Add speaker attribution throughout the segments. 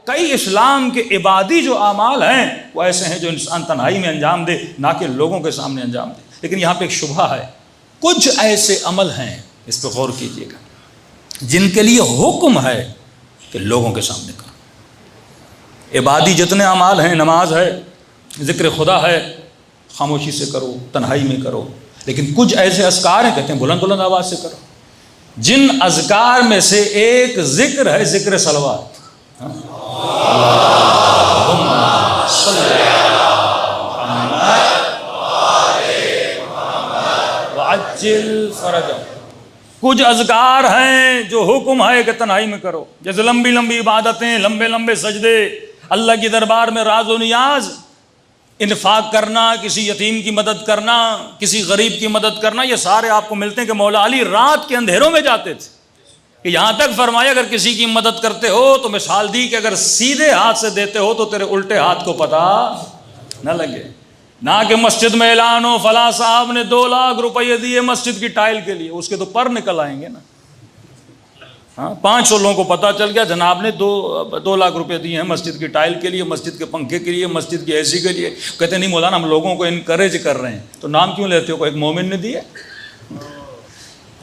Speaker 1: کئی اسلام کے عبادی جو اعمال ہیں وہ ایسے ہیں جو انسان تنہائی میں انجام دے، نہ کہ لوگوں کے سامنے انجام دے۔ لیکن یہاں پہ ایک شبہہ ہے، کچھ ایسے عمل ہیں، اس پہ غور کیجیے گا، جن کے لیے حکم ہے کہ لوگوں کے سامنے کرو۔ عبادی جتنے اعمال ہیں، نماز ہے، ذکر خدا ہے، خاموشی سے کرو، تنہائی میں کرو۔ لیکن کچھ ایسے اذکار ہیں، کہتے ہیں بلند بلند آواز سے کرو۔ جن اذکار میں سے ایک ذکر ہے، ذکر صلوات۔ وعجل فرجہ۔ کچھ اذکار ہیں جو حکم ہے کہ تنہائی میں کرو، جیسے لمبی لمبی عبادتیں، لمبے لمبے سجدے، اللہ کی دربار میں راز و نیاز، انفاق کرنا، کسی یتیم کی مدد کرنا، کسی غریب کی مدد کرنا، یہ سارے آپ کو ملتے ہیں کہ مولا علی رات کے اندھیروں میں جاتے تھے، کہ یہاں تک فرمایا اگر کسی کی مدد کرتے ہو تو مثال دی کہ اگر سیدھے ہاتھ سے دیتے ہو تو تیرے الٹے ہاتھ کو پتہ نہ لگے، نہ کہ مسجد میں اعلان ہو فلاں صاحب نے 2 لاکھ روپئے دیے مسجد کی ٹائل کے لیے، اس کے تو پر نکل آئیں گے نا۔ ہاں 500 لوگوں کو پتہ چل گیا جناب نے 2 لاکھ روپے دیے ہیں مسجد کی ٹائل کے لیے، مسجد کے پنکھے کے لیے، مسجد کی اے سی کے لیے۔ کہتے نہیں مولانا ہم لوگوں کو انکریج کر رہے ہیں، تو نام کیوں لیتے ہو؟ کوئی ایک مومن نے دیے،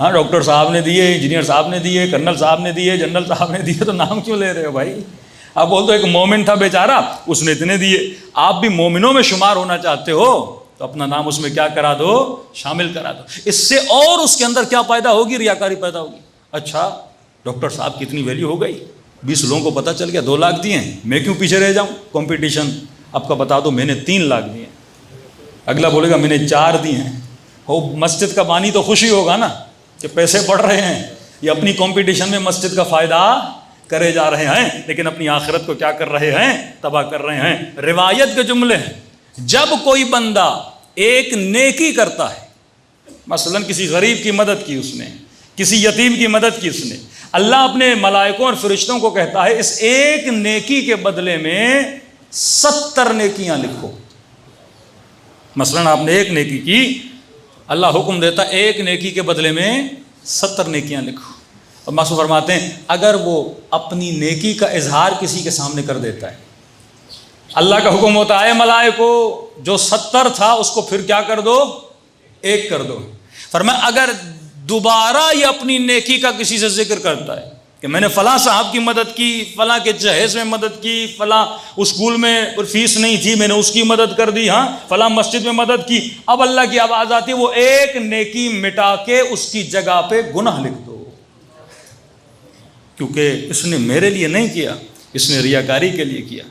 Speaker 1: ہاں ڈاکٹر صاحب نے دیے، انجینئر صاحب نے دیے، کرنل صاحب نے دیے، جنرل صاحب نے دیے، تو نام کیوں لے رہے ہو بھائی؟ آپ بول دو ایک مومن تھا بیچارہ، اس نے اتنے دیے۔ آپ بھی مومنوں میں شمار ہونا چاہتے ہو تو اپنا نام اس میں کیا کرا دو؟ شامل کرا دو۔ اس سے اور اس کے اندر کیا پیدا ہوگی؟ ریاکاری پیدا ہوگی۔ اچھا ڈاکٹر صاحب کی اتنی ویلیو ہو گئی، 20 لوگوں کو پتہ چل گیا 2 لاکھ دیے ہیں، میں کیوں پیچھے رہ جاؤں؟ کمپٹیشن آپ کا بتا دو میں نے 3 لاکھ دیے، اگلا بولے گا میں نے 4 دیے ہیں۔ ہو مسجد کا بانی تو خوشی ہوگا نا کہ پیسے بڑھ رہے ہیں، یہ اپنی کمپٹیشن میں مسجد کا فائدہ کرے جا رہے ہیں، لیکن اپنی آخرت کو کیا کر رہے ہیں؟ تباہ کر رہے ہیں۔ روایت کے جملے ہیں، جب کوئی بندہ ایک نیکی کرتا ہے، مثلا کسی غریب کی مدد کی اس نے، کسی یتیم کی مدد کی اس نے، اللہ اپنے ملائکوں اور فرشتوں کو کہتا ہے اس ایک نیکی کے بدلے میں 70 نیکیاں لکھو۔ مثلا آپ نے ایک نیکی کی، اللہ حکم دیتا ایک نیکی کے بدلے میں 70 نیکیاں لکھو۔ اور معصوم فرماتے ہیں اگر وہ اپنی نیکی کا اظہار کسی کے سامنے کر دیتا ہے، اللہ کا حکم ہوتا ہے ملائکو جو 70 تھا اس کو پھر کیا کر دو؟ 1 کر دو۔ فرمایا اگر دوبارہ یہ اپنی نیکی کا کسی سے ذکر کرتا ہے کہ میں نے فلاں صاحب کی مدد کی، فلاں کے جہیز میں مدد کی، فلاں اسکول میں فیس نہیں تھی میں نے اس کی مدد کر دی، ہاں فلاں مسجد میں مدد کی، اب اللہ کی آواز آتی ہے وہ ایک نیکی مٹا کے اس کی جگہ پہ گناہ لکھ دو، کیونکہ اس نے میرے لیے نہیں کیا، اس نے ریاکاری کے لیے کیا۔